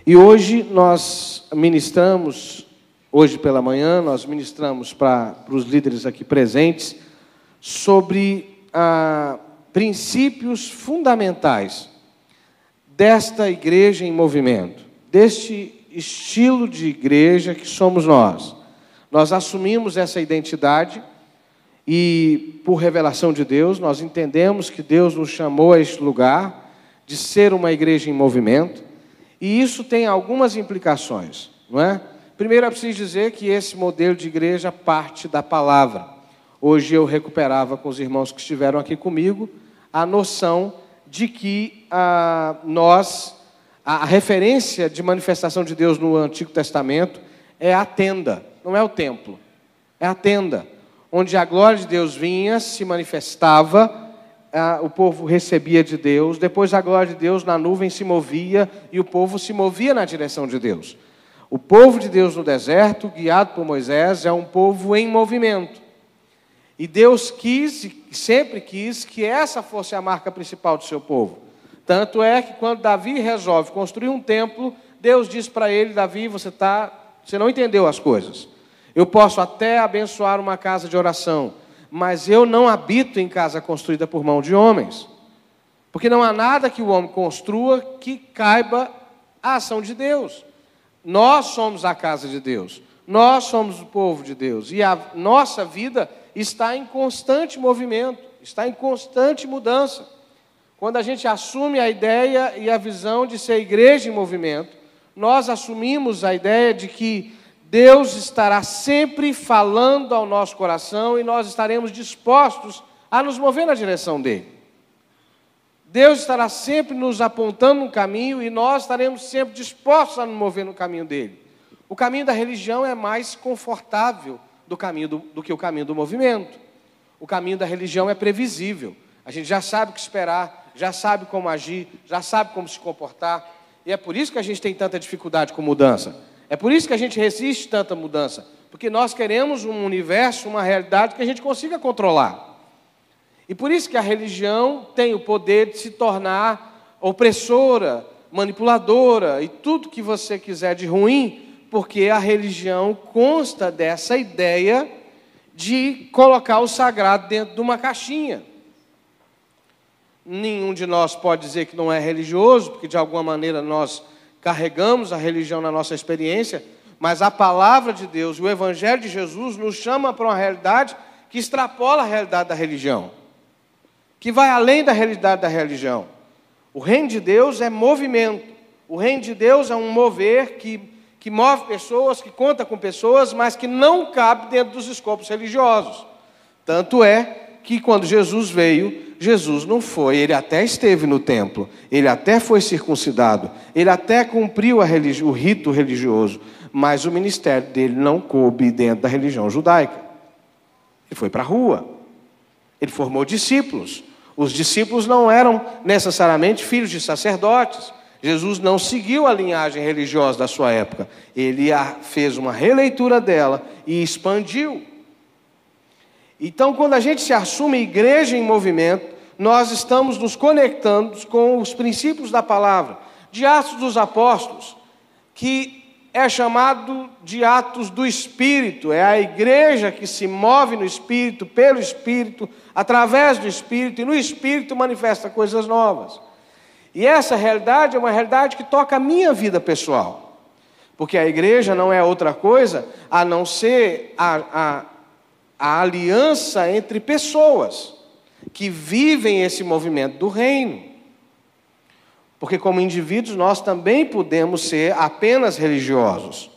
E hoje nós ministramos, hoje pela manhã, nós ministramos para os líderes aqui presentes sobre princípios fundamentais desta igreja em movimento, deste estilo de igreja que somos nós. Nós assumimos essa identidade e, por revelação de Deus, nós entendemos que Deus nos chamou a este lugar de ser uma igreja em movimento. E isso tem algumas implicações, não é? Primeiro, é preciso dizer que esse modelo de igreja parte da palavra. Hoje eu recuperava com os irmãos que estiveram aqui comigo a noção de que a referência de manifestação de Deus no Antigo Testamento é a tenda, não é o templo. É a tenda, onde a glória de Deus vinha, se manifestava, o povo recebia de Deus, depois a glória de Deus na nuvem se movia e o povo se movia na direção de Deus. O povo de Deus no deserto, guiado por Moisés, é um povo em movimento. E Deus quis, e sempre quis, que essa fosse a marca principal do seu povo. Tanto é que quando Davi resolve construir um templo, Deus diz para ele: Davi, você não entendeu as coisas. Eu posso até abençoar uma casa de oração, mas eu não habito em casa construída por mão de homens, porque não há nada que o homem construa que caiba à ação de Deus. Nós somos a casa de Deus, nós somos o povo de Deus, e a nossa vida está em constante movimento, está em constante mudança. Quando a gente assume a ideia e a visão de ser igreja em movimento, nós assumimos a ideia de que Deus estará sempre falando ao nosso coração e nós estaremos dispostos a nos mover na direção dele. Deus estará sempre nos apontando um caminho e nós estaremos sempre dispostos a nos mover no caminho dele. O caminho da religião é mais confortável do que o caminho do movimento. O caminho da religião é previsível. A gente já sabe o que esperar, já sabe como agir, já sabe como se comportar. E é por isso que a gente tem tanta dificuldade com mudança. É por isso que a gente resiste tanta mudança, porque nós queremos um universo, uma realidade que a gente consiga controlar. E por isso que a religião tem o poder de se tornar opressora, manipuladora e tudo que você quiser de ruim, porque a religião consta dessa ideia de colocar o sagrado dentro de uma caixinha. Nenhum de nós pode dizer que não é religioso, porque de alguma maneira nós carregamos a religião na nossa experiência, mas a palavra de Deus, o Evangelho de Jesus, nos chama para uma realidade que extrapola a realidade da religião, que vai além da realidade da religião. O reino de Deus é movimento, o reino de Deus é um mover que move pessoas, que conta com pessoas, mas que não cabe dentro dos escopos religiosos. Tanto é que quando Jesus veio, Jesus não foi, ele até esteve no templo, ele até foi circuncidado, ele até cumpriu o rito religioso, mas o ministério dele não coube dentro da religião judaica. Ele foi para a rua, ele formou discípulos. Os discípulos não eram necessariamente filhos de sacerdotes. Jesus não seguiu a linhagem religiosa da sua época, ele fez uma releitura dela e expandiu. Então, quando a gente se assume igreja em movimento, nós estamos nos conectando com os princípios da palavra, de Atos dos Apóstolos, que é chamado de Atos do Espírito, é a igreja que se move no Espírito, pelo Espírito, através do Espírito, e no Espírito manifesta coisas novas. E essa realidade é uma realidade que toca a minha vida pessoal, porque a igreja não é outra coisa a não ser a aliança entre pessoas que vivem esse movimento do reino. Porque como indivíduos nós também podemos ser apenas religiosos.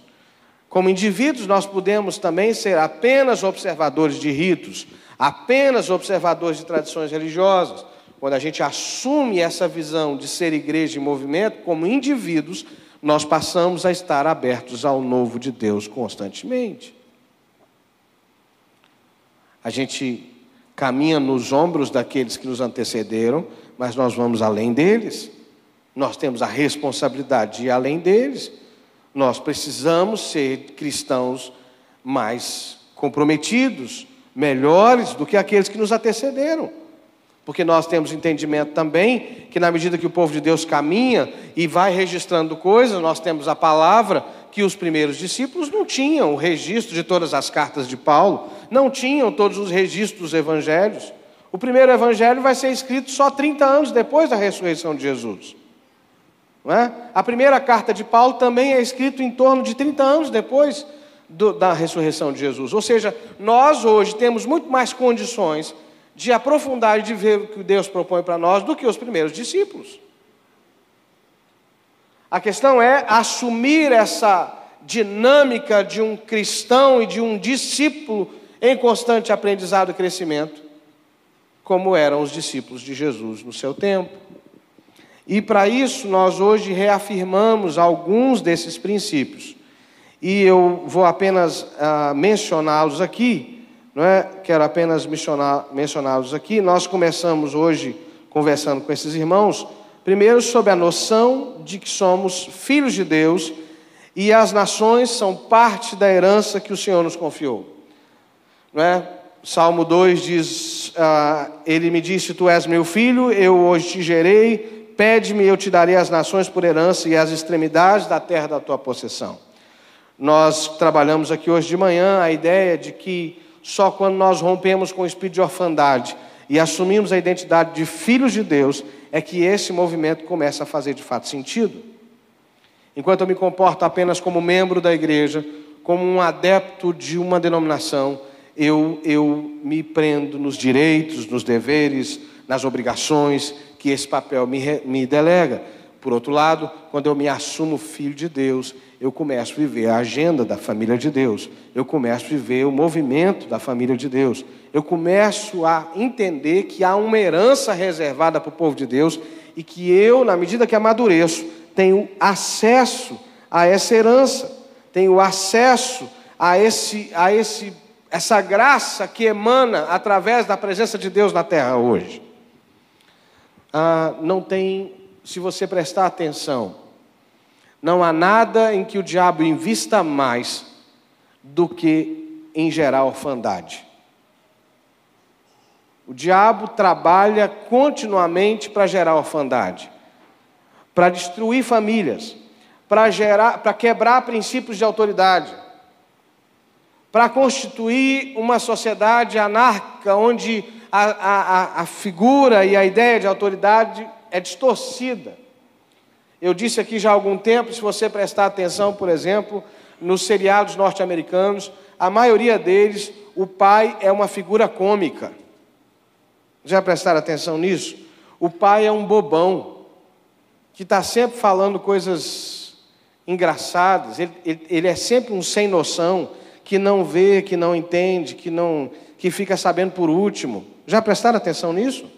Como indivíduos nós podemos também ser apenas observadores de ritos, apenas observadores de tradições religiosas. Quando a gente assume essa visão de ser igreja em movimento, como indivíduos, nós passamos a estar abertos ao novo de Deus constantemente. A gente caminha nos ombros daqueles que nos antecederam, mas nós vamos além deles. Nós temos a responsabilidade de ir além deles. Nós precisamos ser cristãos mais comprometidos, melhores do que aqueles que nos antecederam. Porque nós temos entendimento também que na medida que o povo de Deus caminha e vai registrando coisas, nós temos a palavra que os primeiros discípulos não tinham o registro de todas as cartas de Paulo, não tinham todos os registros dos evangelhos. O primeiro evangelho vai ser escrito só 30 anos depois da ressurreição de Jesus. Não é? A primeira carta de Paulo também é escrita em torno de 30 anos depois da ressurreição de Jesus. Ou seja, nós hoje temos muito mais condições de aprofundar e de ver o que Deus propõe para nós do que os primeiros discípulos. A questão é assumir essa dinâmica de um cristão e de um discípulo em constante aprendizado e crescimento, como eram os discípulos de Jesus no seu tempo. E para isso nós hoje reafirmamos alguns desses princípios. E eu vou apenas mencioná-los aqui, não é? Quero apenas mencioná-los aqui. Nós começamos hoje conversando com esses irmãos, primeiro sobre a noção de que somos filhos de Deus e as nações são parte da herança que o Senhor nos confiou. Não é? Salmo 2 diz, ele me disse, tu és meu filho, eu hoje te gerei, pede-me, eu te darei as nações por herança e as extremidades da terra da tua possessão. Nós trabalhamos aqui hoje de manhã a ideia de que só quando nós rompemos com o espírito de orfandade e assumimos a identidade de filhos de Deus, é que esse movimento começa a fazer de fato sentido. Enquanto eu me comporto apenas como membro da igreja, como um adepto de uma denominação, eu me prendo nos direitos, nos deveres, nas obrigações que esse papel me delega. Por outro lado, quando eu me assumo filho de Deus, eu começo a viver a agenda da família de Deus. Eu começo a viver o movimento da família de Deus. Eu começo a entender que há uma herança reservada para o povo de Deus e que eu, na medida que amadureço, tenho acesso a essa herança, tenho acesso a essa graça que emana através da presença de Deus na terra hoje. Não tem, se você prestar atenção, não há nada em que o diabo invista mais do que em gerar orfandade. O diabo trabalha continuamente para gerar orfandade, para destruir famílias, para quebrar princípios de autoridade, para constituir uma sociedade anárquica onde a figura e a ideia de autoridade é distorcida. Eu disse aqui já há algum tempo, se você prestar atenção, por exemplo, nos seriados norte-americanos, a maioria deles, o pai é uma figura cômica. Já prestaram atenção nisso? O pai é um bobão, que está sempre falando coisas engraçadas, ele é sempre um sem noção, que não vê, que não entende, que fica sabendo por último. Já prestaram atenção nisso?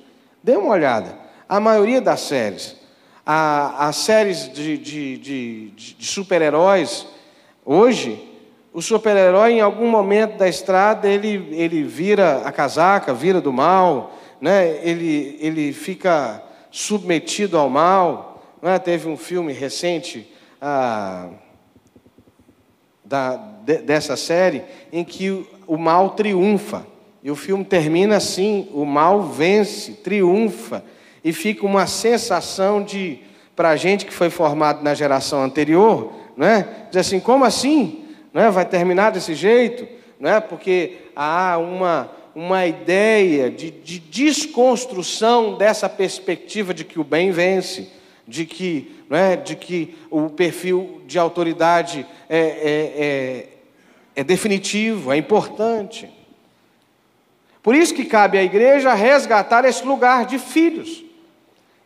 Dê uma olhada. A maioria das séries, as séries de super-heróis, hoje, o super-herói, em algum momento da estrada, ele vira a casaca, vira do mal, né? Ele fica submetido ao mal. Né? Teve um filme recente dessa série em que o mal triunfa. E o filme termina assim, o mal vence, triunfa. E fica uma sensação para a gente que foi formado na geração anterior, né? Diz assim, como assim? Né? Vai terminar desse jeito? Né? Porque há uma ideia de desconstrução dessa perspectiva de que o bem vence, de que o perfil de autoridade é definitivo, é importante. Por isso que cabe à igreja resgatar esse lugar de filhos.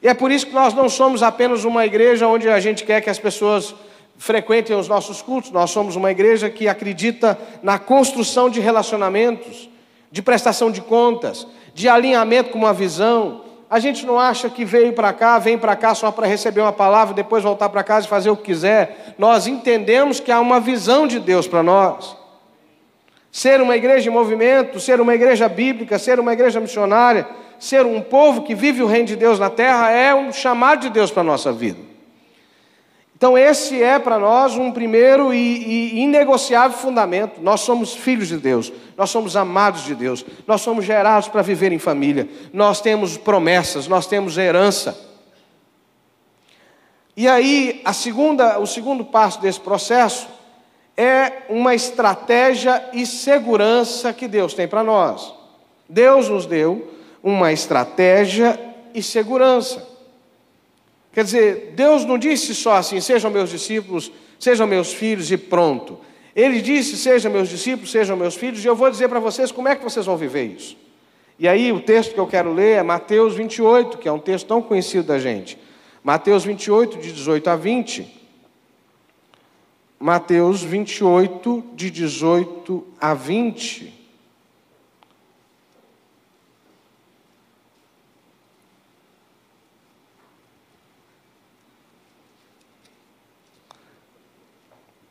E é por isso que nós não somos apenas uma igreja onde a gente quer que as pessoas frequentem os nossos cultos. Nós somos uma igreja que acredita na construção de relacionamentos, de prestação de contas, de alinhamento com uma visão. A gente não acha que vem para cá só para receber uma palavra e depois voltar para casa e fazer o que quiser. Nós entendemos que há uma visão de Deus para nós. Ser uma igreja em movimento, ser uma igreja bíblica, ser uma igreja missionária, ser um povo que vive o reino de Deus na terra é um chamado de Deus para a nossa vida. Então esse é para nós um primeiro e inegociável fundamento. Nós somos filhos de Deus, nós somos amados de Deus, nós somos gerados para viver em família, nós temos promessas, nós temos herança. E aí o segundo passo desse processo é uma estratégia e segurança que Deus tem para nós. Deus nos deu uma estratégia e segurança. Quer dizer, Deus não disse só assim, sejam meus discípulos, sejam meus filhos e pronto. Ele disse, sejam meus discípulos, sejam meus filhos, e eu vou dizer para vocês como é que vocês vão viver isso. E aí o texto que eu quero ler é Mateus 28, que é um texto tão conhecido da gente. Mateus 28, de 18 a 20. Mateus 28, de 18 a 20.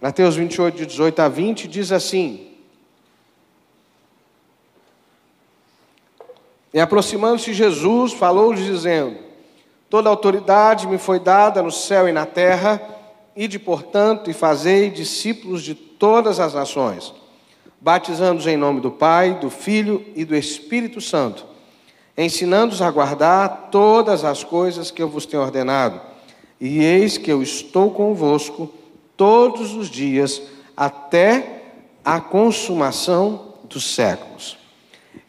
Mateus 28, de 18 a 20, diz assim: E aproximando-se Jesus, falou-lhes dizendo: Toda autoridade me foi dada no céu e na terra, ide, portanto, e fazei discípulos de todas as nações, batizando-os em nome do Pai, do Filho e do Espírito Santo, ensinando-os a guardar todas as coisas que eu vos tenho ordenado. E eis que eu estou convosco todos os dias, até a consumação dos séculos.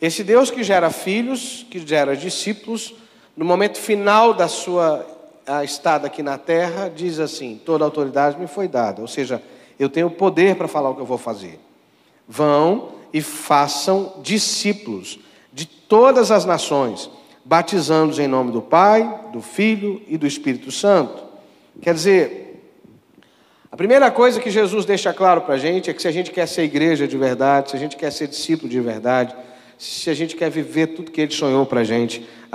Esse Deus que gera filhos, que gera discípulos, no momento final da sua estada aqui na terra, diz assim: toda autoridade me foi dada, ou seja, eu tenho poder para falar o que eu vou fazer. Vão e façam discípulos de todas as nações, batizando-os em nome do Pai, do Filho e do Espírito Santo. Quer dizer, a primeira coisa que Jesus deixa claro para a gente é que se a gente quer ser igreja de verdade, se a gente quer ser discípulo de verdade, se a gente quer viver tudo que Ele sonhou para a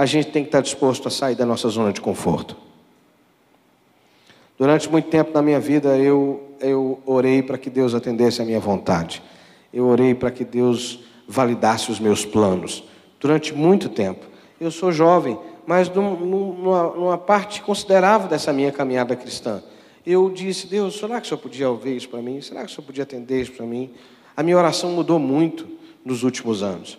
gente tem que estar disposto a sair da nossa zona de conforto. Durante muito tempo na minha vida, eu orei para que Deus atendesse a minha vontade. Eu orei para que Deus validasse os meus planos. Durante muito tempo. Eu sou jovem, mas numa parte considerável dessa minha caminhada cristã, eu disse: Deus, será que o Senhor podia ouvir isso para mim? Será que o Senhor podia atender isso para mim? A minha oração mudou muito nos últimos anos.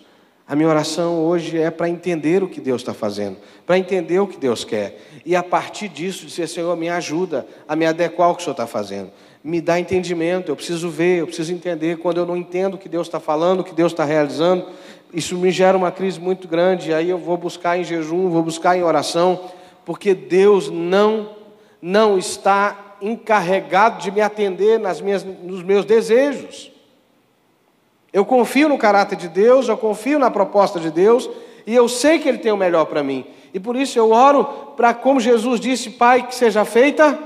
A minha oração hoje é para entender o que Deus está fazendo, para entender o que Deus quer. E a partir disso, dizer: Senhor, me ajuda a me adequar ao que o Senhor está fazendo. Me dá entendimento, eu preciso ver, eu preciso entender. Quando eu não entendo o que Deus está falando, o que Deus está realizando, isso me gera uma crise muito grande. Aí eu vou buscar em jejum, vou buscar em oração, porque Deus não está encarregado de me atender nos meus desejos. Eu confio no caráter de Deus, eu confio na proposta de Deus, e eu sei que Ele tem o melhor para mim. E por isso eu oro para, como Jesus disse: Pai, que seja feita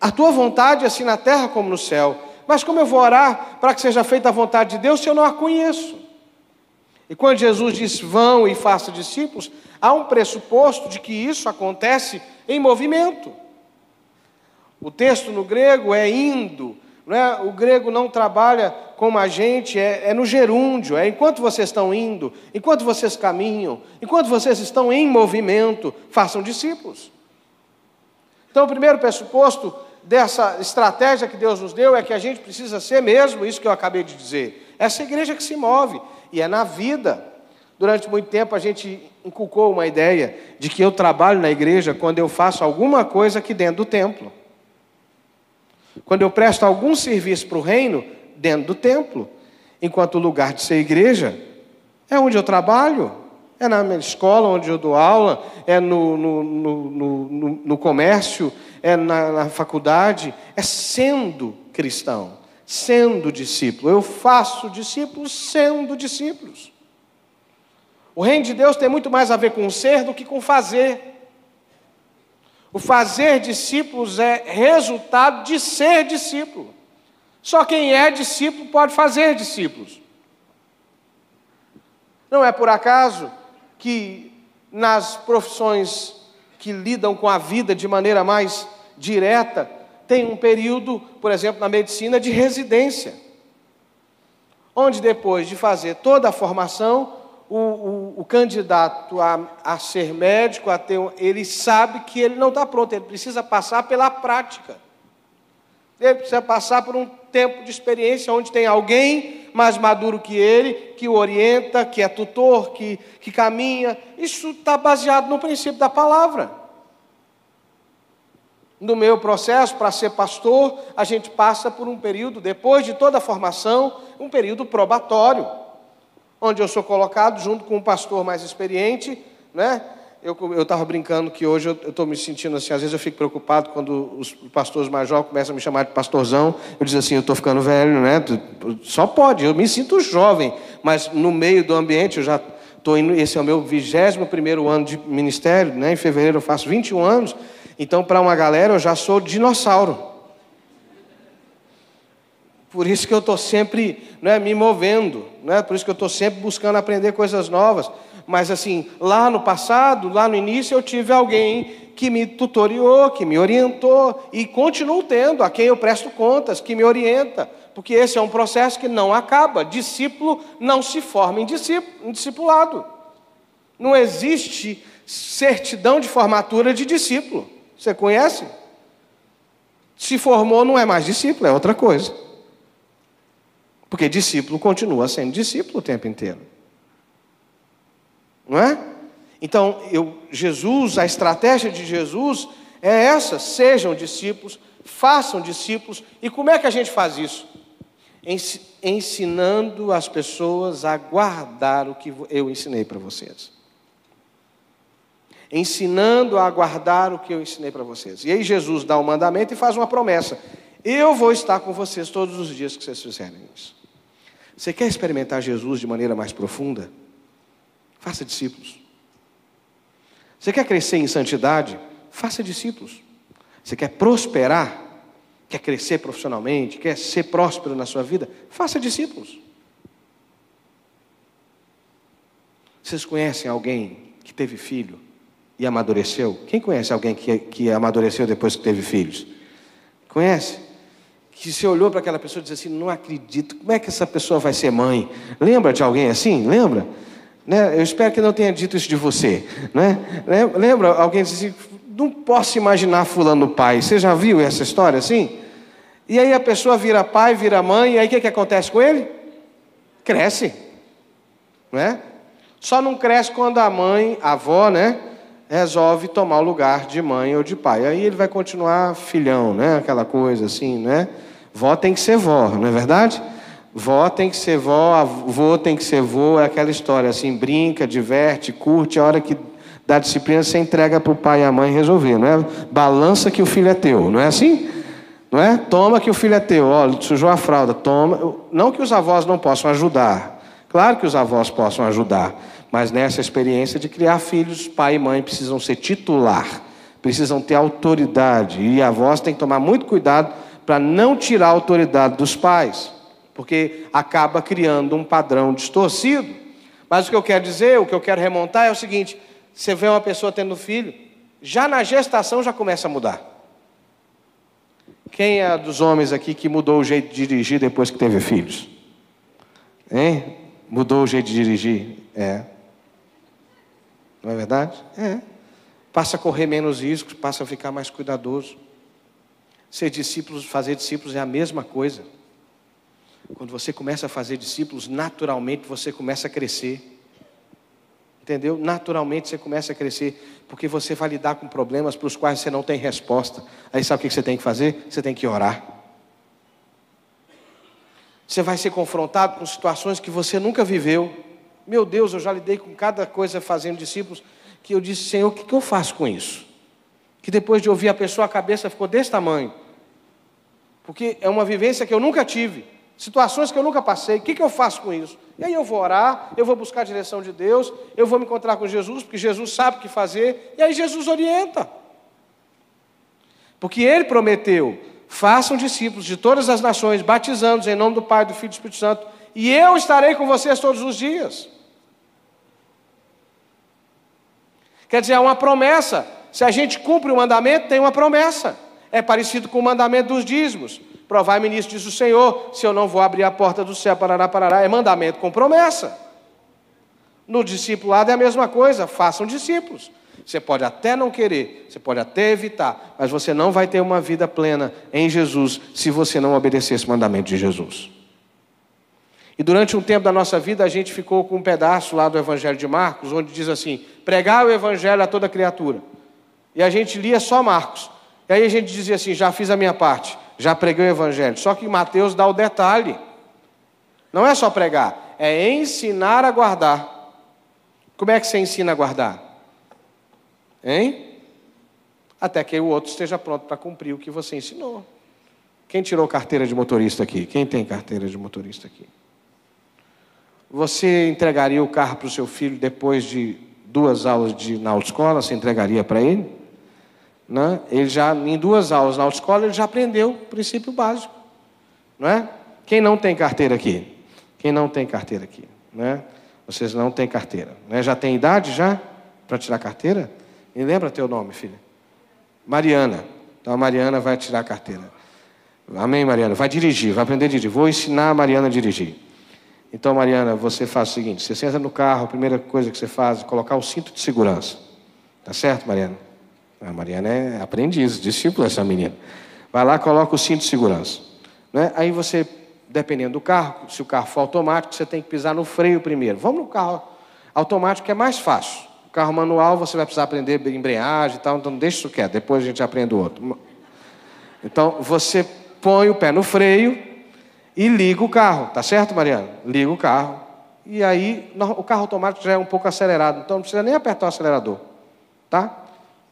a Tua vontade, assim na terra como no céu. Mas como eu vou orar para que seja feita a vontade de Deus se eu não a conheço? E quando Jesus diz: vão e façam discípulos, há um pressuposto de que isso acontece em movimento. O texto no grego é indo, não é? O grego não trabalha como a gente, é no gerúndio, é enquanto vocês estão indo, enquanto vocês caminham, enquanto vocês estão em movimento, façam discípulos. Então o primeiro pressuposto dessa estratégia que Deus nos deu é que a gente precisa ser mesmo isso que eu acabei de dizer, essa igreja que se move, e é na vida. Durante muito tempo a gente inculcou uma ideia de que eu trabalho na igreja quando eu faço alguma coisa aqui dentro do templo. Quando eu presto algum serviço para o reino, dentro do templo. Enquanto o lugar de ser igreja é onde eu trabalho, é na minha escola onde eu dou aula, é no comércio, é na faculdade, é sendo cristão, sendo discípulo. Eu faço discípulos sendo discípulos. O reino de Deus tem muito mais a ver com ser do que com fazer. O fazer discípulos é resultado de ser discípulo. Só quem é discípulo pode fazer discípulos. Não é por acaso que nas profissões que lidam com a vida de maneira mais direta, tem um período, por exemplo, na medicina, de residência, onde depois de fazer toda a formação, o candidato a ser médico, ele sabe que ele não está pronto, ele precisa passar pela prática. Ele precisa passar por um tempo de experiência onde tem alguém mais maduro que ele, que o orienta, que é tutor, que caminha. Isso está baseado no princípio da palavra. No meu processo, para ser pastor, a gente passa por um período, depois de toda a formação, um período probatório, onde eu sou colocado junto com um pastor mais experiente, né? Eu estava brincando que hoje eu estou me sentindo assim, às vezes eu fico preocupado quando os pastores mais jovens começam a me chamar de pastorzão, eu digo assim, eu estou ficando velho, né? Só pode, eu me sinto jovem, mas no meio do ambiente, eu já estou indo, esse é o meu 21º ano de ministério, né? Em fevereiro eu faço 21 anos, então para uma galera eu já sou dinossauro. Por isso que eu estou sempre, né, me movendo, né? Por isso que eu estou sempre buscando aprender coisas novas. Mas assim, lá no passado, lá no início, eu tive alguém que me tutoriou, que me orientou, e continuo tendo, a quem eu presto contas, que me orienta, porque esse é um processo que não acaba. Discípulo não se forma em discipulado. Não existe certidão de formatura de discípulo. Você conhece? Se formou, não é mais discípulo, é outra coisa. Porque discípulo continua sendo discípulo o tempo inteiro. Não é? Então, a estratégia de Jesus é essa: sejam discípulos, façam discípulos. E como é que a gente faz isso? Ensinando as pessoas a guardar o que eu ensinei para vocês. Ensinando a guardar o que eu ensinei para vocês. E aí Jesus dá um mandamento e faz uma promessa: eu vou estar com vocês todos os dias que vocês fizerem isso. Você quer experimentar Jesus de maneira mais profunda? Faça discípulos. Você quer crescer em santidade? Faça discípulos. Você quer prosperar? Quer crescer profissionalmente? Quer ser próspero na sua vida? Faça discípulos. Vocês conhecem alguém que teve filho e amadureceu? Quem conhece alguém que amadureceu depois que teve filhos? Conhece? Que você olhou para aquela pessoa e disse assim, não acredito, como é que essa pessoa vai ser mãe? Lembra de alguém assim? Lembra? Né? Eu espero que não tenha dito isso de você. Né? Lembra? Alguém disse assim, não posso imaginar fulano pai. Você já viu essa história assim? E aí a pessoa vira pai, vira mãe, e aí o que acontece com ele? Cresce. Né? Só não cresce quando a mãe, a avó, né, resolve tomar o lugar de mãe ou de pai. Aí ele vai continuar filhão, né? Aquela coisa assim, né? Vó tem que ser vó, não é verdade? Vó tem que ser vó, avô tem que ser vô, é aquela história assim, brinca, diverte, curte, a hora que dá disciplina você entrega para o pai e a mãe resolver, não é? Balança que o filho é teu, não é assim? Não é? Toma que o filho é teu, ó, sujou a fralda, toma. Não que os avós não possam ajudar, claro que os avós possam ajudar, mas nessa experiência de criar filhos, pai e mãe precisam ser titular, precisam ter autoridade, e avós têm que tomar muito cuidado para não tirar a autoridade dos pais, porque acaba criando um padrão distorcido. Mas o que eu quero dizer, o que eu quero remontar é o seguinte: você vê uma pessoa tendo filho, já na gestação já começa a mudar. Quem é dos homens aqui que mudou o jeito de dirigir depois que teve filhos? Hein? Mudou o jeito de dirigir? É. Não é verdade? É. Passa a correr menos riscos, passa a ficar mais cuidadoso. Ser discípulos, fazer discípulos é a mesma coisa. Quando você começa a fazer discípulos, naturalmente você começa a crescer. Entendeu? Naturalmente você começa a crescer, porque você vai lidar com problemas para os quais você não tem resposta. Aí sabe o que você tem que fazer? Você tem que orar. Você vai ser confrontado com situações que você nunca viveu. Meu Deus, eu já lidei com cada coisa fazendo discípulos, que eu disse, Senhor, o que eu faço com isso? Que depois de ouvir a pessoa, a cabeça ficou desse tamanho. Porque é uma vivência que eu nunca tive. Situações que eu nunca passei, o que eu faço com isso? E aí eu vou orar, eu vou buscar a direção de Deus, eu vou me encontrar com Jesus, porque Jesus sabe o que fazer, e aí Jesus orienta. Porque Ele prometeu, façam discípulos de todas as nações, batizando-os em nome do Pai, do Filho e do Espírito Santo, e eu estarei com vocês todos os dias. Quer dizer, é uma promessa. Se a gente cumpre o mandamento, tem uma promessa. É parecido com o mandamento dos dízimos. Provai-me nisso, diz o Senhor, se eu não vou abrir a porta do céu, parará, parará. É mandamento com promessa. No discipulado é a mesma coisa, façam discípulos. Você pode até não querer, você pode até evitar, mas você não vai ter uma vida plena em Jesus se você não obedecer esse mandamento de Jesus. E durante um tempo da nossa vida, a gente ficou com um pedaço lá do Evangelho de Marcos, onde diz assim, pregar o Evangelho a toda criatura. E a gente lia só Marcos. E aí a gente dizia assim, já fiz a minha parte, já preguei o Evangelho. Só que Mateus dá o detalhe. Não é só pregar, é ensinar a guardar. Como é que você ensina a guardar? Hein? Até que o outro esteja pronto para cumprir o que você ensinou. Quem tirou carteira de motorista aqui? Quem tem carteira de motorista aqui? Você entregaria o carro para o seu filho depois de 2 aulas na autoescola? Você entregaria para ele? Não? Ele já, em 2 aulas na autoescola, ele já aprendeu o princípio básico. Não é? Quem não tem carteira aqui? Quem não tem carteira aqui? Não é? Vocês não têm carteira. Não é? Já tem idade já para tirar carteira? Me lembra teu nome, filha? Mariana. Então a Mariana vai tirar a carteira. Amém, Mariana? Vai dirigir, vai aprender a dirigir. Vou ensinar a Mariana a dirigir. Então, Mariana, você faz o seguinte, você senta no carro, a primeira coisa que você faz é colocar o cinto de segurança. Tá certo, Mariana? A Mariana é aprendiz, discípula essa menina. Vai lá, coloca o cinto de segurança. Né? Aí você, dependendo do carro, se o carro for automático, você tem que pisar no freio primeiro. Vamos no carro automático, que é mais fácil. O carro manual, você vai precisar aprender embreagem e tal, então deixa isso quieto, depois a gente aprende o outro. Então, você põe o pé no freio e liga o carro, tá certo, Mariana? Liga o carro. E aí, o carro automático já é um pouco acelerado, então não precisa nem apertar o acelerador, tá?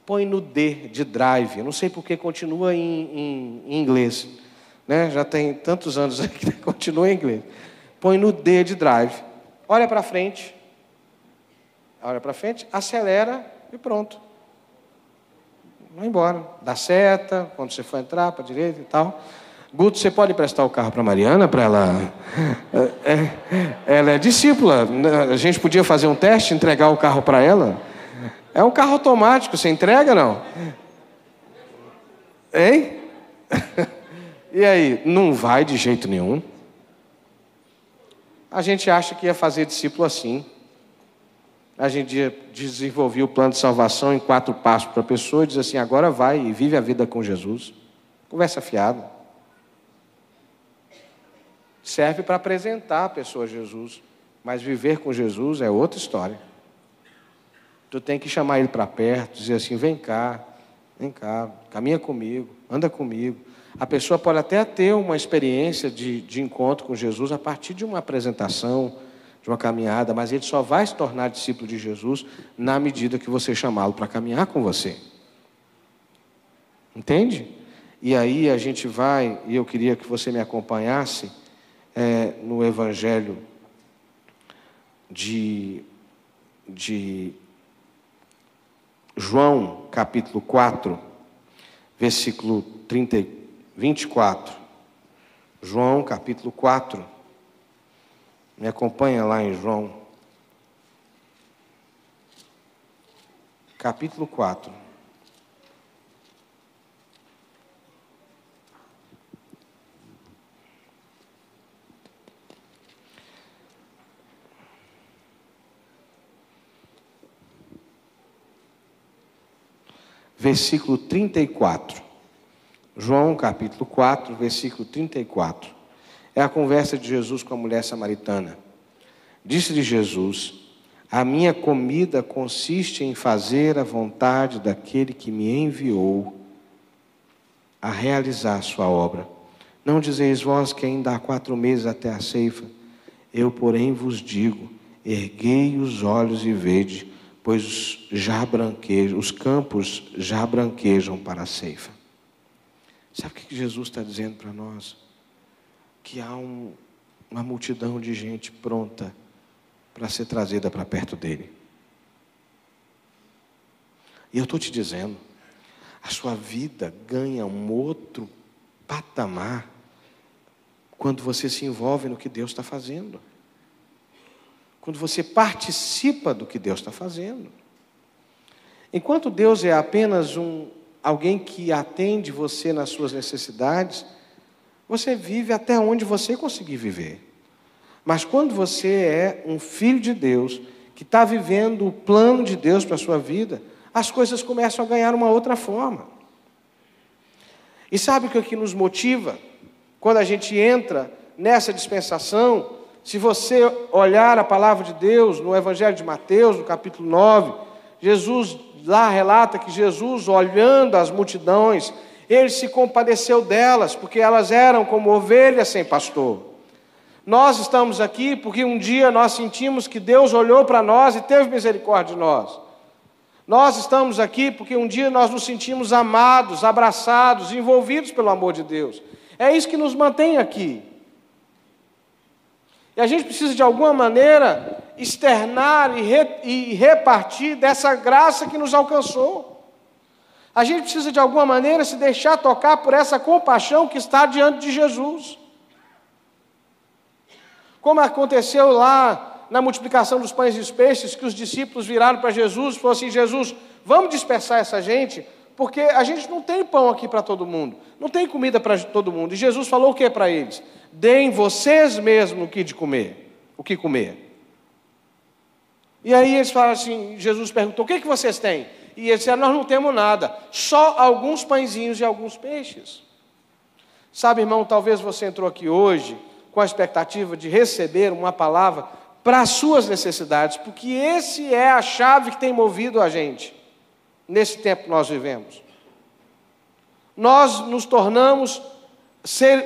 Põe no D de drive. Eu não sei porque continua em inglês, né? Já tem tantos anos que continua em inglês. Põe no D de drive. Olha para frente. Olha para frente, acelera e pronto. Vai embora. Dá seta, quando você for entrar para a direita e tal. Guto, você pode emprestar o carro para a Mariana, para ela... Ela é discípula. A gente podia fazer um teste, entregar o carro para ela. É um carro automático, você entrega, não? Hein? E aí, não vai de jeito nenhum. A gente acha que ia fazer discípulo assim. A gente desenvolveu o plano de salvação em 4 passos para a pessoa e diz assim, agora vai e vive a vida com Jesus. Conversa fiada. Serve para apresentar a pessoa a Jesus, mas viver com Jesus é outra história. Tu tem que chamar ele para perto, dizer assim, vem cá, caminha comigo, anda comigo. A pessoa pode até ter uma experiência de encontro com Jesus a partir de uma apresentação, de uma caminhada, mas ele só vai se tornar discípulo de Jesus na medida que você chamá-lo para caminhar com você. Entende? E aí a gente vai, e eu queria que você me acompanhasse no Evangelho de João, capítulo 4, versículo 24. João, capítulo 4. Me acompanha lá em João, capítulo 4. Versículo 34. João, capítulo 4, versículo 34. É a conversa de Jesus com a mulher samaritana. Disse-lhe Jesus, a minha comida consiste em fazer a vontade daquele que me enviou a realizar a sua obra. Não dizeis vós que ainda há 4 meses até a ceifa? Eu, porém, vos digo, erguei os olhos e vede, pois os campos já branquejam para a ceifa. Sabe o que Jesus está dizendo para nós? Que há uma multidão de gente pronta para ser trazida para perto dele. E eu estou te dizendo, a sua vida ganha um outro patamar quando você se envolve no que Deus está fazendo. Quando você participa do que Deus está fazendo. Enquanto Deus é apenas alguém que atende você nas suas necessidades, você vive até onde você conseguir viver. Mas quando você é um filho de Deus, que está vivendo o plano de Deus para a sua vida, as coisas começam a ganhar uma outra forma. E sabe o que nos motiva? Quando a gente entra nessa dispensação, se você olhar a palavra de Deus no Evangelho de Mateus, no capítulo 9, Jesus lá relata que Jesus, olhando as multidões, ele se compadeceu delas, porque elas eram como ovelhas sem pastor. Nós estamos aqui porque um dia nós sentimos que Deus olhou para nós e teve misericórdia de nós. Nós estamos aqui porque um dia nós nos sentimos amados, abraçados, envolvidos pelo amor de Deus. É isso que nos mantém aqui. E a gente precisa de alguma maneira externar e repartir dessa graça que nos alcançou. A gente precisa de alguma maneira se deixar tocar por essa compaixão que está diante de Jesus. Como aconteceu lá na multiplicação dos pães e dos peixes, que os discípulos viraram para Jesus e falaram assim: Jesus, vamos dispersar essa gente, porque a gente não tem pão aqui para todo mundo, não tem comida para todo mundo. E Jesus falou o que para eles? Deem vocês mesmos o que comer. E aí eles falaram assim, Jesus perguntou, o que vocês têm? E eles disseram, nós não temos nada, só alguns pãezinhos e alguns peixes. Sabe, irmão, talvez você entrou aqui hoje com a expectativa de receber uma palavra para as suas necessidades, porque esse é a chave que tem movido a gente, nesse tempo que nós vivemos. Nós nos tornamos,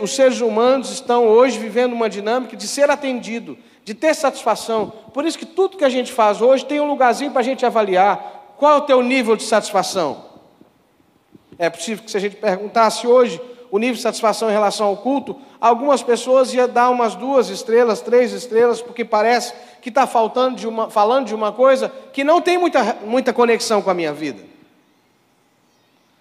os seres humanos estão hoje vivendo uma dinâmica de ser atendido, de ter satisfação. Por isso que tudo que a gente faz hoje tem um lugarzinho para a gente avaliar. Qual é o teu nível de satisfação? É possível que se a gente perguntasse hoje o nível de satisfação em relação ao culto, algumas pessoas iam dar umas 2 estrelas, 3 estrelas, porque parece que está falando falando de uma coisa que não tem muita conexão com a minha vida.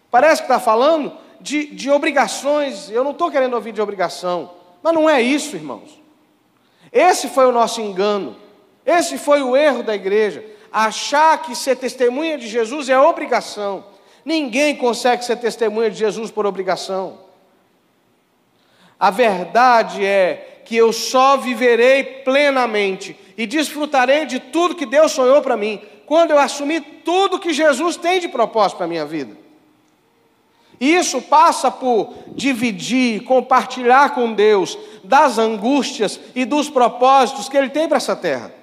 Parece que está falando de obrigações. Eu não estou querendo ouvir de obrigação, mas não é isso, irmãos. Esse foi o nosso engano, esse foi o erro da igreja, achar que ser testemunha de Jesus é obrigação. Ninguém consegue ser testemunha de Jesus por obrigação. A verdade é que eu só viverei plenamente e desfrutarei de tudo que Deus sonhou para mim, quando eu assumir tudo que Jesus tem de propósito para a minha vida. E isso passa por dividir, compartilhar com Deus das angústias e dos propósitos que Ele tem para essa terra.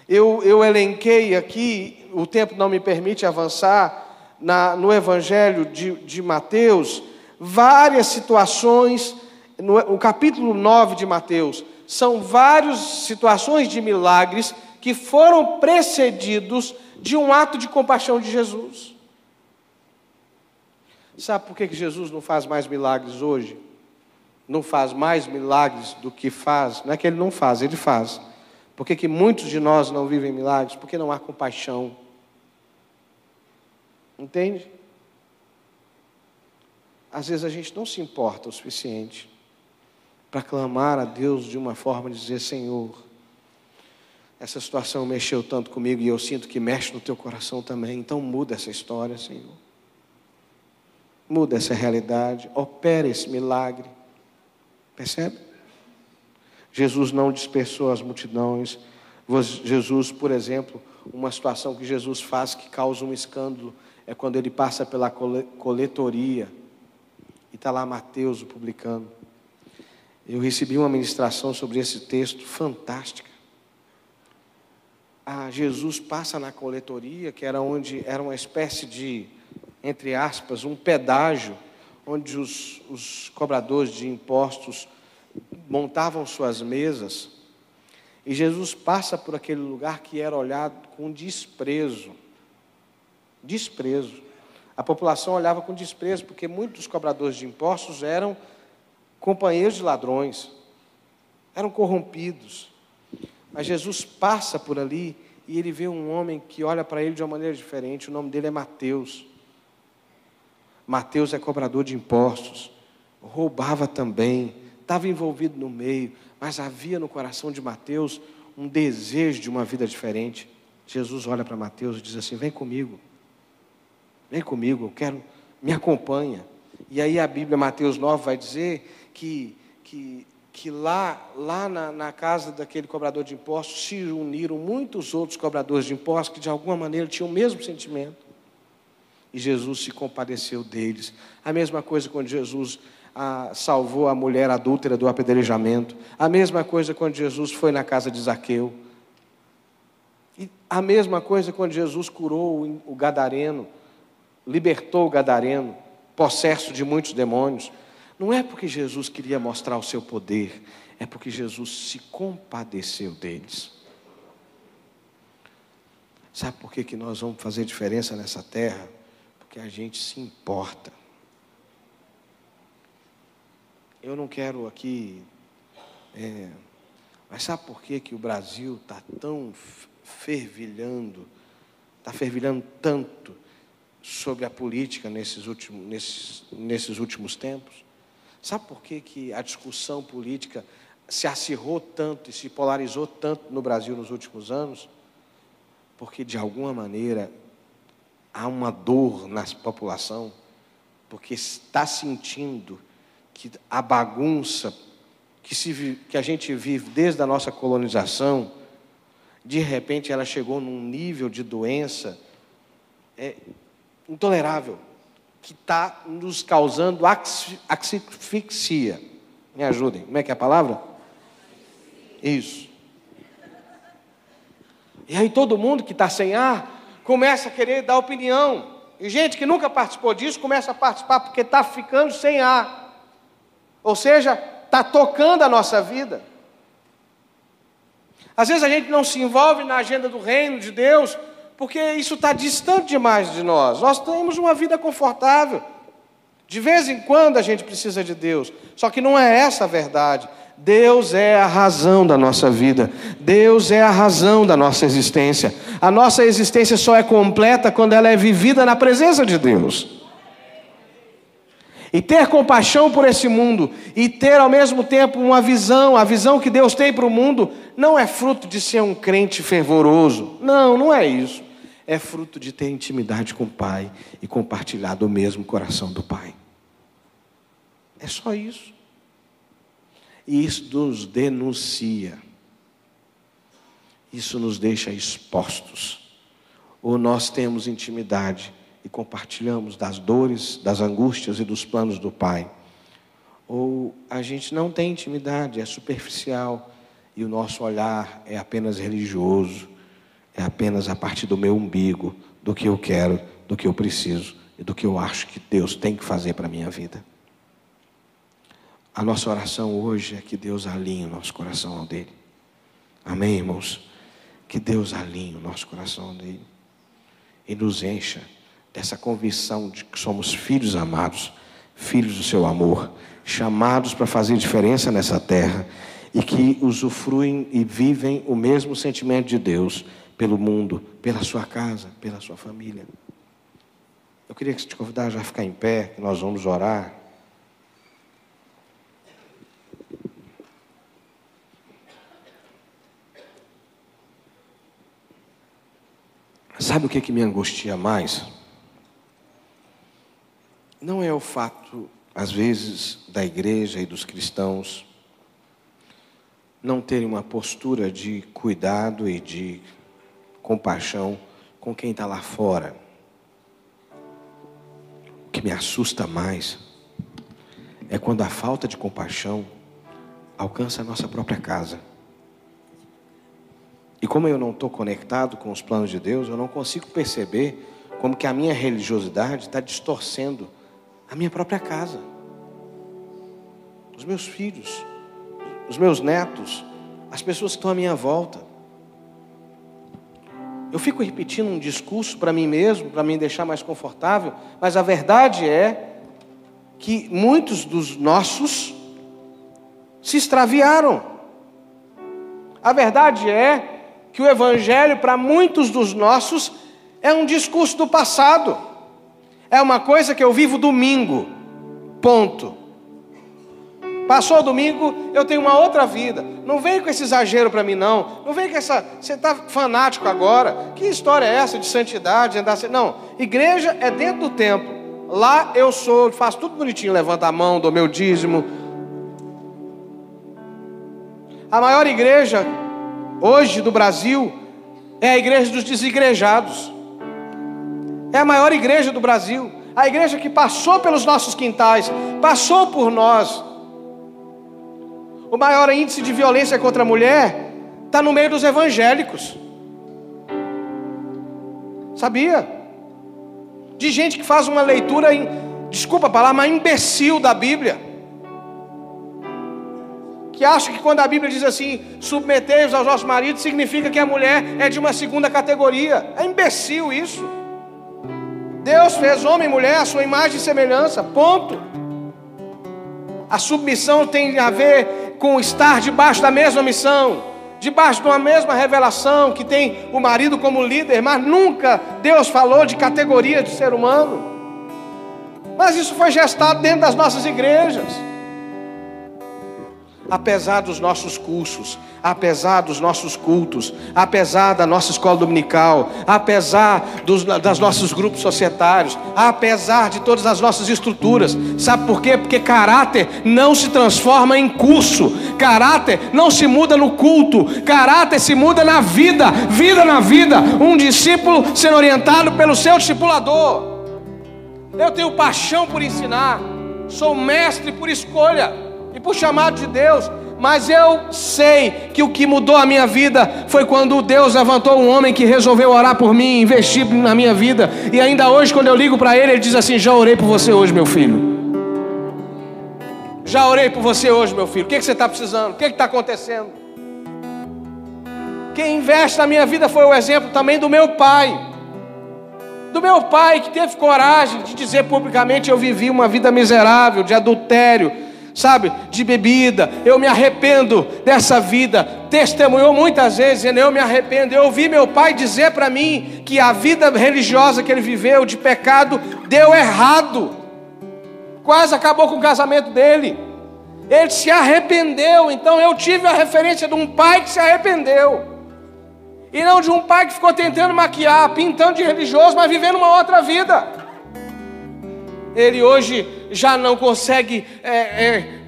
Eu elenquei aqui, o tempo não me permite avançar, no Evangelho de Mateus, várias situações, no capítulo 9 de Mateus, são várias situações de milagres que foram precedidos de um ato de compaixão de Jesus. Sabe por que Jesus não faz mais milagres hoje? Não faz mais milagres do que faz? Não é que Ele não faz, Ele faz. Por que muitos de nós não vivem milagres? Porque não há compaixão. Entende? Às vezes a gente não se importa o suficiente para clamar a Deus de uma forma de dizer: Senhor, essa situação mexeu tanto comigo e eu sinto que mexe no teu coração também. Então muda essa história, Senhor. Muda essa realidade, opera esse milagre. Percebe? Jesus não dispersou as multidões. Jesus, por exemplo, uma situação que Jesus faz que causa um escândalo é quando Ele passa pela coletoria. E está lá Mateus, o publicano. Eu recebi uma ministração sobre esse texto fantástica. Jesus passa na coletoria, que era uma espécie de, entre aspas, um pedágio, onde os cobradores de impostos montavam suas mesas, e Jesus passa por aquele lugar que era olhado com desprezo. Desprezo. A população olhava com desprezo, porque muitos cobradores de impostos eram companheiros de ladrões, eram corrompidos. Mas Jesus passa por ali e Ele vê um homem que olha para ele de uma maneira diferente. O nome dele é Mateus. Mateus é cobrador de impostos, roubava também, estava envolvido no meio, mas havia no coração de Mateus um desejo de uma vida diferente. Jesus olha para Mateus e diz assim: vem comigo, eu quero, me acompanha. E aí a Bíblia, Mateus 9, vai dizer que que lá na casa daquele cobrador de impostos se uniram muitos outros cobradores de impostos que de alguma maneira tinham o mesmo sentimento. E Jesus se compadeceu deles. A mesma coisa quando Jesus salvou a mulher adúltera do apedrejamento. A mesma coisa quando Jesus foi na casa de Zaqueu. E a mesma coisa quando Jesus curou o gadareno, libertou o gadareno, possesso de muitos demônios. Não é porque Jesus queria mostrar o seu poder, é porque Jesus se compadeceu deles. Sabe por que nós vamos fazer diferença nessa terra? Porque a gente se importa. Eu não quero aqui... mas sabe por que o Brasil está tão fervilhando? Está fervilhando tanto sobre a política nesses últimos tempos? Sabe por que a discussão política se acirrou tanto e se polarizou tanto no Brasil nos últimos anos? Porque, de alguma maneira, há uma dor na população, porque está sentindo que a bagunça que a gente vive desde a nossa colonização, de repente ela chegou num nível de doença intolerável, que está nos causando asfixia. Me ajudem, como é que é a palavra? Isso. E aí todo mundo que está sem ar começa a querer dar opinião. E gente que nunca participou disso começa a participar porque está ficando sem ar. Ou seja, está tocando a nossa vida. Às vezes a gente não se envolve na agenda do reino de Deus porque isso está distante demais de nós. Nós temos uma vida confortável. De vez em quando a gente precisa de Deus. Só que não é essa a verdade. Deus é a razão da nossa vida. Deus é a razão da nossa existência. A nossa existência só é completa quando ela é vivida na presença de Deus. E ter compaixão por esse mundo e ter ao mesmo tempo uma visão, a visão que Deus tem para o mundo, não é fruto de ser um crente fervoroso. Não, não é isso. É fruto de ter intimidade com o Pai e compartilhar do mesmo coração do Pai. É só isso. E isso nos denuncia. Isso nos deixa expostos. Ou nós temos intimidade e compartilhamos das dores, das angústias e dos planos do Pai. Ou a gente não tem intimidade, é superficial e o nosso olhar é apenas religioso, é apenas a partir do meu umbigo, do que eu quero, do que eu preciso e do que eu acho que Deus tem que fazer para a minha vida. A nossa oração hoje é que Deus alinhe o nosso coração ao dele. Amém, irmãos? Que Deus alinhe o nosso coração ao dele e nos encha dessa convicção de que somos filhos amados, filhos do seu amor, chamados para fazer diferença nessa terra e que usufruem e vivem o mesmo sentimento de Deus pelo mundo, pela sua casa, pela sua família. Eu queria te convidar já a ficar em pé, que nós vamos orar. Sabe o que me angustia mais? Não é o fato, às vezes, da igreja e dos cristãos não terem uma postura de cuidado e de compaixão com quem está lá fora. O que me assusta mais é quando a falta de compaixão alcança a nossa própria casa. E como eu não estou conectado com os planos de Deus, eu não consigo perceber como que a minha religiosidade está distorcendo a minha própria casa. Os meus filhos, os meus netos, as pessoas que estão à minha volta. Eu fico repetindo um discurso para mim mesmo, para me deixar mais confortável, mas a verdade é que muitos dos nossos se extraviaram. A verdade é que o Evangelho, para muitos dos nossos, é um discurso do passado. É uma coisa que eu vivo domingo. Ponto. Passou o domingo, eu tenho uma outra vida. Não vem com esse exagero para mim, não. Não vem com essa... Você está fanático agora. Que história é essa de santidade? Não. Igreja é dentro do templo. Lá eu faço tudo bonitinho. Levanto a mão, dou meu dízimo. A maior igreja hoje do Brasil é a igreja dos desigrejados. É a maior igreja do Brasil. A igreja que passou pelos nossos quintais, passou por nós. O maior índice de violência contra a mulher está no meio dos evangélicos. Sabia? De gente que faz uma leitura, desculpa a palavra, mas imbecil da Bíblia. Que acha que quando a Bíblia diz assim, submetei-vos aos vossos maridos, significa que a mulher é de uma segunda categoria. É imbecil isso. Deus fez homem e mulher à sua imagem e semelhança, ponto. A submissão tem a ver com estar debaixo da mesma missão, debaixo de uma mesma revelação, que tem o marido como líder, mas nunca Deus falou de categoria de ser humano. Mas isso foi gestado dentro das nossas igrejas. Apesar dos nossos cursos, apesar dos nossos cultos, apesar da nossa escola dominical, apesar dos nossos grupos societários, apesar de todas as nossas estruturas, sabe por quê? Porque caráter não se transforma em curso, caráter não se muda no culto, caráter se muda na vida, vida na vida, um discípulo sendo orientado pelo seu discipulador. Eu tenho paixão por ensinar, sou mestre por escolha e por chamado de Deus, mas eu sei que o que mudou a minha vida foi quando Deus levantou um homem que resolveu orar por mim, investir na minha vida. E ainda hoje, quando eu ligo para ele, ele diz assim: já orei por você hoje, meu filho. Já orei por você hoje, meu filho. O que você está precisando? O que está acontecendo? Quem investe na minha vida foi o exemplo também do meu pai. Do meu pai, que teve coragem de dizer publicamente: eu vivi uma vida miserável, de adultério, sabe, de bebida, eu me arrependo dessa vida. Testemunhou muitas vezes, dizendo: eu me arrependo. Eu ouvi meu pai dizer para mim que a vida religiosa que ele viveu, de pecado, deu errado, quase acabou com o casamento dele. Ele se arrependeu. Então eu tive a referência de um pai que se arrependeu, e não de um pai que ficou tentando maquiar, pintando de religioso, mas vivendo uma outra vida. Ele hoje já não consegue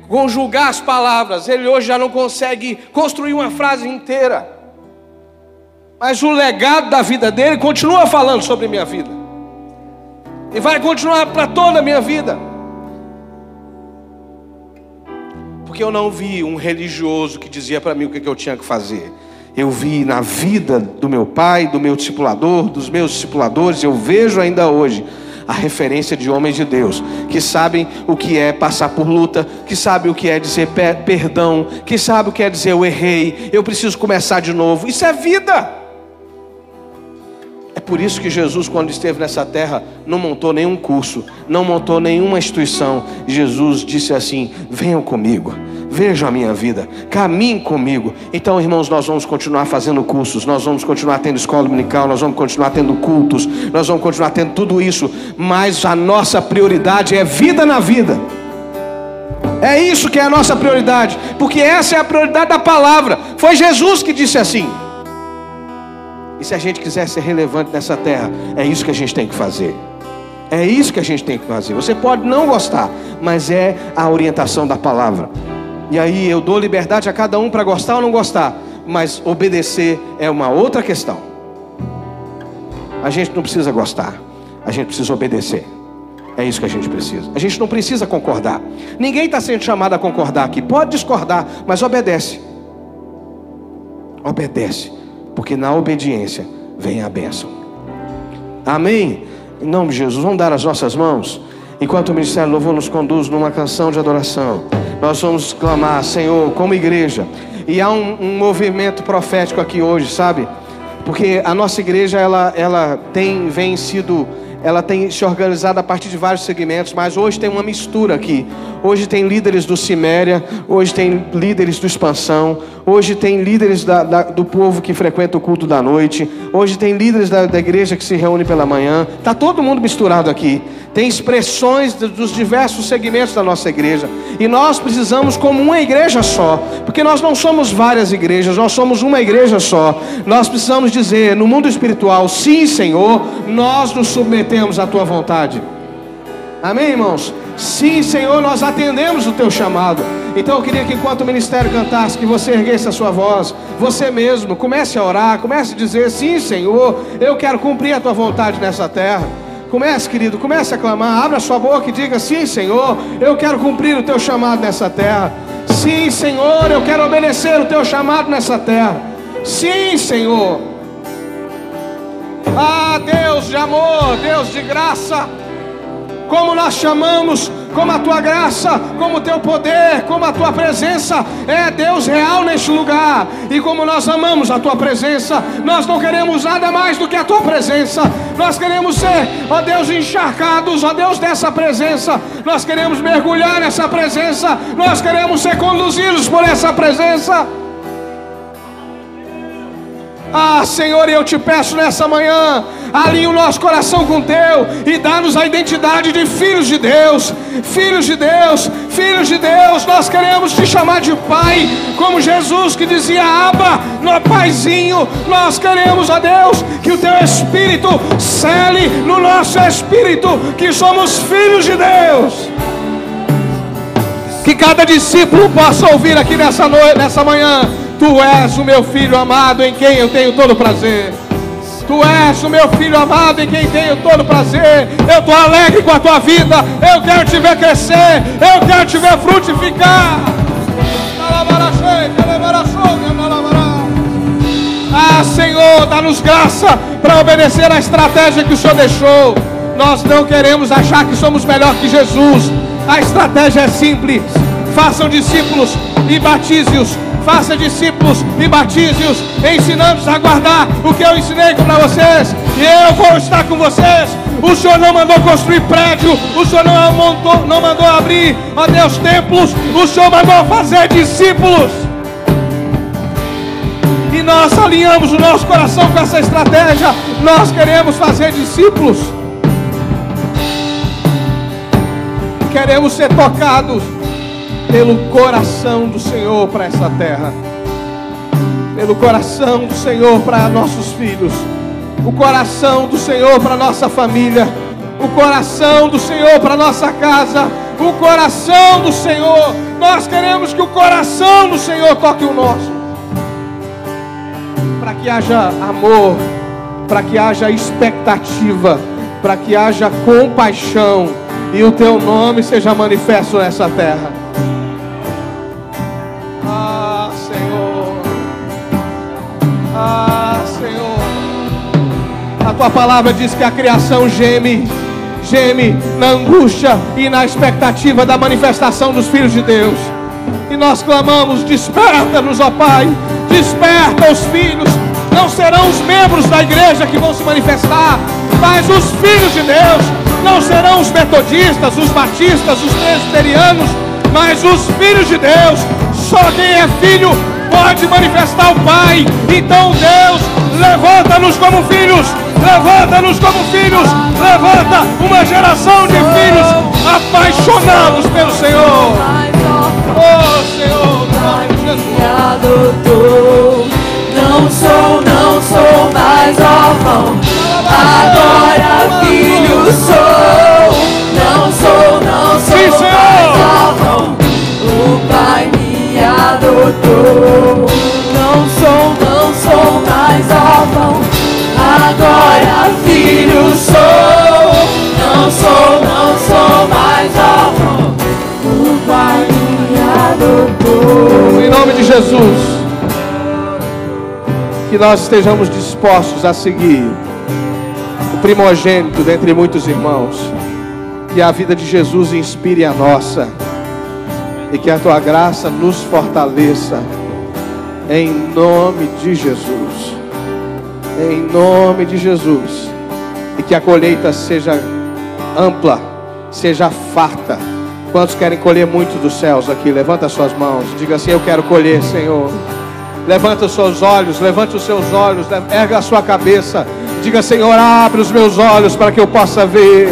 conjugar as palavras. Ele hoje já não consegue construir uma frase inteira. Mas o legado da vida dele continua falando sobre minha vida. E vai continuar para toda a minha vida. Porque eu não vi um religioso que dizia para mim o que eu tinha que fazer. Eu vi na vida do meu pai, do meu discipulador, dos meus discipuladores. Eu vejo ainda hoje a referência de homens de Deus, que sabem o que é passar por luta, que sabem o que é dizer perdão, que sabem o que é dizer: eu errei, eu preciso começar de novo. Isso é vida. É por isso que Jesus, quando esteve nessa terra, não montou nenhum curso, não montou nenhuma instituição. Jesus disse assim: venham comigo, vejam a minha vida, caminhem comigo. Então, irmãos, nós vamos continuar fazendo cursos, nós vamos continuar tendo escola dominical, nós vamos continuar tendo cultos, nós vamos continuar tendo tudo isso, mas a nossa prioridade é vida na vida. É isso que é a nossa prioridade, porque essa é a prioridade da palavra. Foi Jesus que disse assim. E se a gente quiser ser relevante nessa terra, é isso que a gente tem que fazer. É isso que a gente tem que fazer. Você pode não gostar, mas é a orientação da palavra. E aí eu dou liberdade a cada um para gostar ou não gostar, mas obedecer é uma outra questão. A gente não precisa gostar, a gente precisa obedecer. É isso que a gente precisa. A gente não precisa concordar. Ninguém está sendo chamado a concordar aqui. Pode discordar, mas obedece. Obedece, porque na obediência vem a bênção. Amém? Em nome de Jesus, vamos dar as nossas mãos. Enquanto o Ministério Louvor nos conduz numa canção de adoração, nós vamos clamar: Senhor, como igreja. E há um movimento profético aqui hoje, sabe? Porque a nossa igreja, ela tem se organizado a partir de vários segmentos, mas hoje tem uma mistura aqui. Hoje tem líderes do Ciméria, hoje tem líderes do Expansão, hoje tem líderes do povo que frequenta o culto da noite, hoje tem líderes da igreja que se reúne pela manhã. Está todo mundo misturado aqui. Tem expressões dos diversos segmentos da nossa igreja. E nós precisamos como uma igreja só, porque nós não somos várias igrejas, nós somos uma igreja só. Nós precisamos dizer no mundo espiritual: sim, Senhor, nós nos submetemos à Tua vontade. Amém, irmãos? Sim, Senhor, nós atendemos o teu chamado. Então eu queria que enquanto o ministério cantasse, que você erguesse a sua voz, você mesmo, comece a orar, comece a dizer: sim, Senhor, eu quero cumprir a tua vontade nessa terra. Comece, querido, comece a clamar, abra a sua boca e diga: sim, Senhor, eu quero cumprir o teu chamado nessa terra. Sim, Senhor, eu quero obedecer o teu chamado nessa terra. Sim, Senhor. Ah, Deus de amor, Deus de graça, como nós chamamos, como a tua graça, como o teu poder, como a tua presença é Deus real neste lugar. E como nós amamos a tua presença, nós não queremos nada mais do que a tua presença. Nós queremos ser, ó Deus, encharcados, ó Deus, dessa presença. Nós queremos mergulhar nessa presença. Nós queremos ser conduzidos por essa presença. Ah, Senhor, eu te peço nessa manhã, alinha o nosso coração com o teu e dá-nos a identidade de filhos de Deus. Filhos de Deus, filhos de Deus. Nós queremos te chamar de Pai, como Jesus que dizia: Abba, no Paizinho. Nós queremos, ó Deus, que o teu Espírito cele no nosso espírito que somos filhos de Deus. Que cada discípulo possa ouvir aqui nessa noite, nessa manhã: Tu és o meu filho amado em quem eu tenho todo prazer. Tu és o meu filho amado em quem tenho todo prazer. Eu estou alegre com a tua vida. Eu quero te ver crescer. Eu quero te ver frutificar. Ah, Senhor, dá-nos graça para obedecer a estratégia que o Senhor deixou. Nós não queremos achar que somos melhor que Jesus. A estratégia é simples: façam discípulos e batize-os. Faça discípulos e batize-os, ensinando-os a guardar o que eu ensinei para vocês. E eu vou estar com vocês. O Senhor não mandou construir prédio. O Senhor não mandou abrir, ó Deus, templos. O Senhor mandou fazer discípulos. E nós alinhamos o nosso coração com essa estratégia. Nós queremos fazer discípulos. Queremos ser tocados pelo coração do Senhor para essa terra, pelo coração do Senhor para nossos filhos, o coração do Senhor para nossa família, o coração do Senhor para nossa casa, o coração do Senhor. Nós queremos que o coração do Senhor toque o nosso, para que haja amor, para que haja expectativa, para que haja compaixão e o teu nome seja manifesto nessa terra. Ah, Senhor, a tua palavra diz que a criação geme na angústia e na expectativa da manifestação dos filhos de Deus. E nós clamamos: desperta-nos, ó Pai, desperta os filhos. Não serão os membros da igreja que vão se manifestar, mas os filhos de Deus. Não serão os metodistas, os batistas, os presbiterianos, mas os filhos de Deus. Só quem é filho pode manifestar o Pai. Então, Deus, levanta-nos como filhos. Levanta-nos como filhos. Levanta uma geração de filhos apaixonados pelo Senhor. Oh, Senhor, não sou mais órfão, agora filho sou. Não sou mais órfão, o Pai me adotou. Não sou mais órfão, agora filho sou. Não sou mais órfão, o Pai me adotou. Em nome de Jesus, que nós estejamos dispostos a seguir o primogênito dentre muitos irmãos, que a vida de Jesus inspire a nossa, e que a tua graça nos fortaleça, em nome de Jesus, em nome de Jesus, e que a colheita seja ampla, seja farta. Quantos querem colher muito dos céus aqui? Levanta as suas mãos, diga assim: eu quero colher, Senhor. Levanta os seus olhos, levante os seus olhos, erga a sua cabeça, diga: Senhor, abre os meus olhos para que eu possa ver.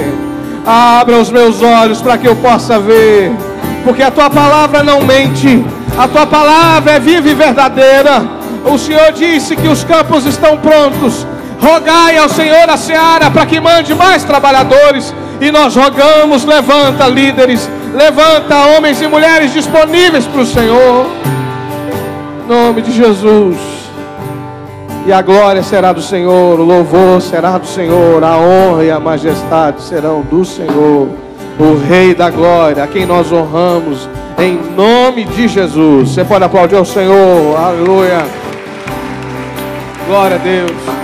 Abra os meus olhos para que eu possa ver, porque a tua palavra não mente, a tua palavra é viva e verdadeira. O Senhor disse que os campos estão prontos. Rogai ao Senhor a seara para que mande mais trabalhadores. E nós rogamos, levanta líderes, levanta homens e mulheres disponíveis para o Senhor. Em nome de Jesus. E a glória será do Senhor, o louvor será do Senhor, a honra e a majestade serão do Senhor, o Rei da glória, a quem nós honramos, em nome de Jesus. Você pode aplaudir ao Senhor, aleluia, glória a Deus.